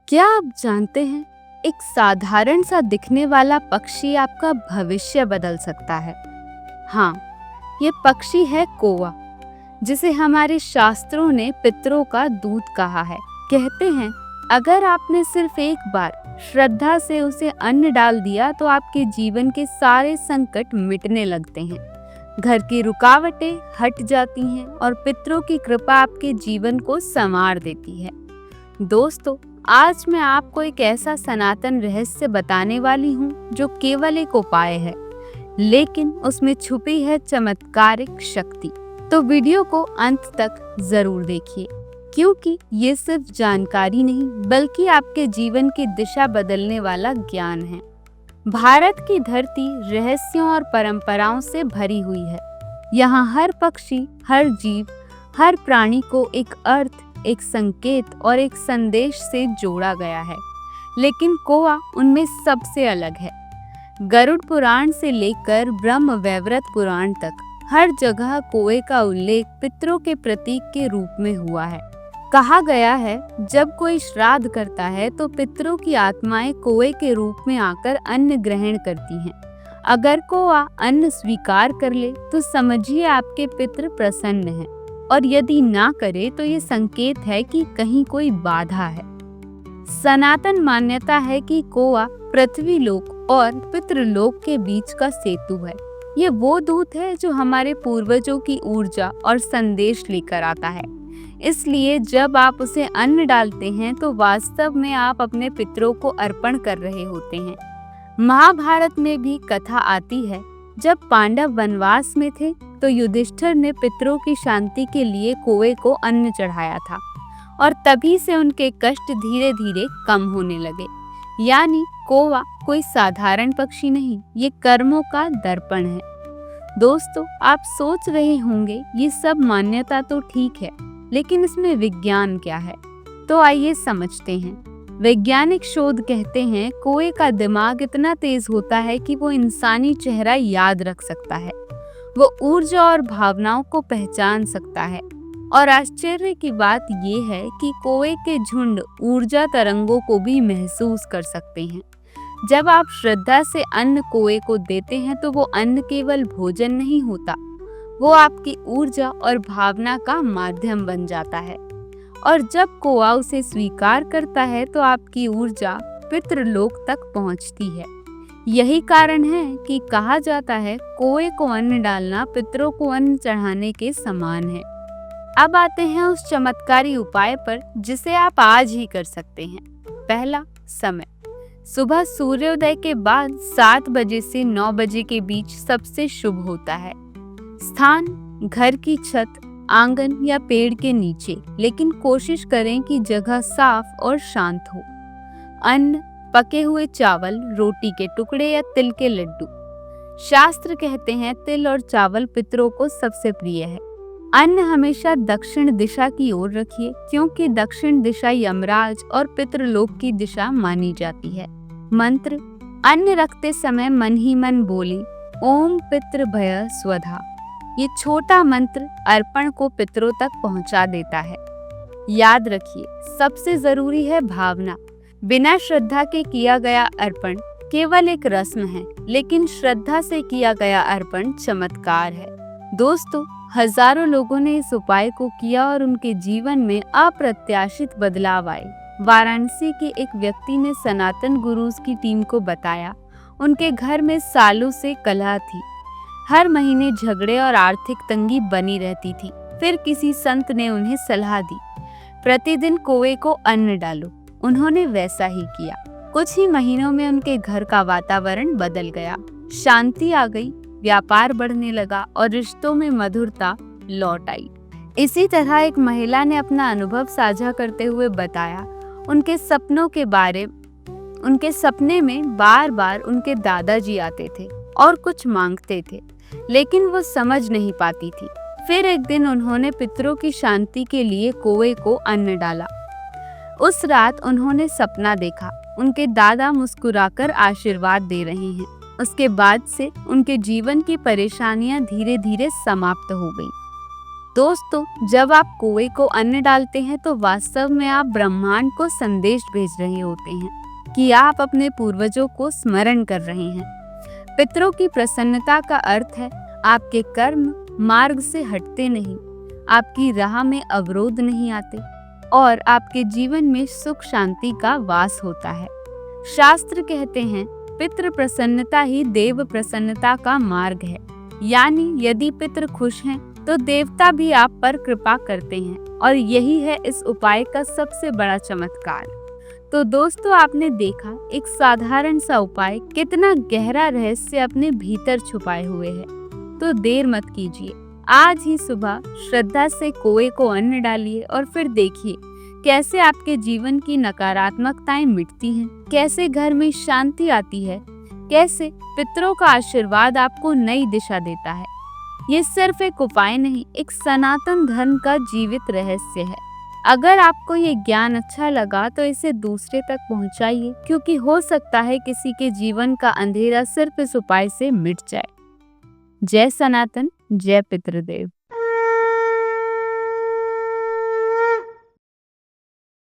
क्या आप जानते हैं, एक साधारण सा दिखने वाला पक्षी आपका भविष्य बदल सकता है। हाँ, ये पक्षी है कौवा, जिसे हमारे शास्त्रों ने पितरों का दूत कहा है। कहते हैं, अगर आपने सिर्फ एक बार श्रद्धा से उसे अन्न डाल दिया तो आपके जीवन के सारे संकट मिटने लगते हैं। घर की रुकावटें हट जाती हैं और पितरों की कृपा आपके जीवन को संवार देती है। दोस्तों, आज मैं आपको एक ऐसा सनातन रहस्य बताने वाली हूँ जो केवल एक उपाय है, लेकिन उसमें छुपी है चमत्कारिक शक्ति। तो वीडियो को अंत तक जरूर देखिए, क्योंकि ये सिर्फ जानकारी नहीं बल्कि आपके जीवन की दिशा बदलने वाला ज्ञान है। भारत की धरती रहस्यों और परंपराओं से भरी हुई है। यहाँ हर पक्षी, हर जीव, हर प्राणी को एक अर्थ, एक संकेत और एक संदेश से जोड़ा गया है, लेकिन कौवा उनमें सबसे अलग है। गरुड़ पुराण से लेकर ब्रह्म वैवर्त पुराण तक हर जगह कौवे का उल्लेख पितरों के प्रतीक के रूप में हुआ है। कहा गया है, जब कोई श्राद्ध करता है तो पितरों की आत्माएं कौवे के रूप में आकर अन्न ग्रहण करती हैं। अगर कौवा अन्न स्वीकार कर ले तो समझिए आपके पितृ प्रसन्न हैं, और यदि ना करे तो ये संकेत है कि कहीं कोई बाधा है। सनातन मान्यता है कि कौवा पृथ्वी लोक और पितृलोक के बीच का सेतु है। ये वो दूत है जो हमारे पूर्वजों की ऊर्जा और संदेश लेकर आता है। इसलिए जब आप उसे अन्न डालते हैं तो वास्तव में आप अपने पितरों को अर्पण कर रहे होते हैं। महाभारत में भी कथा आती है, जब पांडव वनवास में थे तो युधिष्ठिर ने पितरों की शांति के लिए कौवे को अन्न चढ़ाया था, और तभी से उनके कष्ट धीरे धीरे कम होने लगे। यानी कौवा कोई साधारण पक्षी नहीं, ये कर्मों का दर्पण है। दोस्तों, आप सोच रहे होंगे ये सब मान्यता तो ठीक है, लेकिन इसमें विज्ञान क्या है? तो आइए समझते हैं। वैज्ञानिक शोध कहते हैं, कौवे का दिमाग इतना तेज होता है कि वो इंसानी चेहरा याद रख सकता है। वो ऊर्जा और भावनाओं को पहचान सकता है। और आश्चर्य की बात ये है कि कौवे के झुंड ऊर्जा तरंगों को भी महसूस कर सकते हैं। जब आप श्रद्धा से अन्न कौवे को देते हैं तो वो अन्न केवल भोजन नहीं होता, वो आपकी ऊर्जा और भावना का माध्यम बन जाता है। और जब कौवा उसे स्वीकार करता है तो आपकी ऊर्जा पितृलोक तक पहुंचती है। यही कारण है कि कहा जाता है, कौवे को अन्न डालना पितरों को अन्न चढ़ाने के समान है। अब आते हैं उस चमत्कारी उपाय पर जिसे आप आज ही कर सकते हैं। पहला, समय। सुबह सूर्योदय के बाद 7 बजे से 9 बजे के बीच सबसे शुभ होता है। स्थान, घर की छत, आंगन या पेड़ के नीचे, लेकिन कोशिश करें कि जगह साफ और शांत हो। अन्न, पके हुए चावल, रोटी के टुकड़े या तिल के लड्डू। शास्त्र कहते हैं, तिल और चावल पितरों को सबसे प्रिय है। अन्न हमेशा दक्षिण दिशा की ओर रखिए, क्योंकि दक्षिण दिशा यमराज और पितृलोक की दिशा मानी जाती है। मंत्र, अन्न रखते समय मन ही मन बोले, ओम पितृ भय स्वधा। ये छोटा मंत्र अर्पण को पितरों तक पहुंचा देता है। याद रखिए, सबसे जरूरी है भावना। बिना श्रद्धा के किया गया अर्पण केवल एक रस्म है, लेकिन श्रद्धा से किया गया अर्पण चमत्कार है। दोस्तों, हजारों लोगों ने इस उपाय को किया और उनके जीवन में अप्रत्याशित बदलाव आए। वाराणसी के एक व्यक्ति ने सनातन गुरुज की टीम को बताया, उनके घर में सालों से कलह थी। हर महीने झगड़े और आर्थिक तंगी बनी रहती थी। फिर किसी संत ने उन्हें सलाह दी, प्रतिदिन कौवे को अन्न डालो। उन्होंने वैसा ही किया। कुछ ही महीनों में उनके घर का वातावरण बदल गया। शांति आ गई, व्यापार बढ़ने लगा और रिश्तों में मधुरता लौट आई। इसी तरह एक महिला ने अपना अनुभव साझा करते हुए बताया, उनके सपने में बार बार उनके दादाजी आते थे और कुछ मांगते थे, लेकिन वो समझ नहीं पाती थी। फिर एक दिन उन्होंने पितरों की शांति के लिए कौवे को अन्न डाला। उस रात उन्होंने सपना देखा, उनके दादा मुस्कुराकर आशीर्वाद दे रहे हैं। उसके बाद से उनके जीवन की परेशानियां धीरे धीरे समाप्त हो गईं। दोस्तों, जब आप कुएं को अन्न डालते हैं तो वास्तव में आप ब्रह्मांड को संदेश भेज रहे होते हैं कि आप अपने पूर्वजों को स्मरण कर रहे हैं। पितरों की प्रसन्नता का अर्थ है आपके कर्म मार्ग से हटते नहीं, आपकी राह में अवरोध नहीं आते और आपके जीवन में सुख शांति का वास होता है। शास्त्र कहते हैं पितृ प्रसन्नता ही देव प्रसन्नता का मार्ग है, यानी यदि पितृ खुश हैं तो देवता भी आप पर कृपा करते हैं और यही है इस उपाय का सबसे बड़ा चमत्कार। तो दोस्तों, आपने देखा एक साधारण सा उपाय कितना गहरा रहस्य अपने भीतर छुपाए हुए है। तो देर मत कीजिए, आज ही सुबह श्रद्धा से कुएं को अन्न डालिए और फिर देखिए कैसे आपके जीवन की नकारात्मकताएं मिटती हैं, कैसे घर में शांति आती है, कैसे पितरों का आशीर्वाद आपको नई दिशा देता है। ये सिर्फ एक उपाय नहीं, एक सनातन धर्म का जीवित रहस्य है। अगर आपको ये ज्ञान अच्छा लगा तो इसे दूसरे तक पहुंचाइए, क्योंकि हो सकता है किसी के जीवन का अंधेरा सिर्फ इस उपाय से मिट जाए। जय सनातन, जय पितृदेव।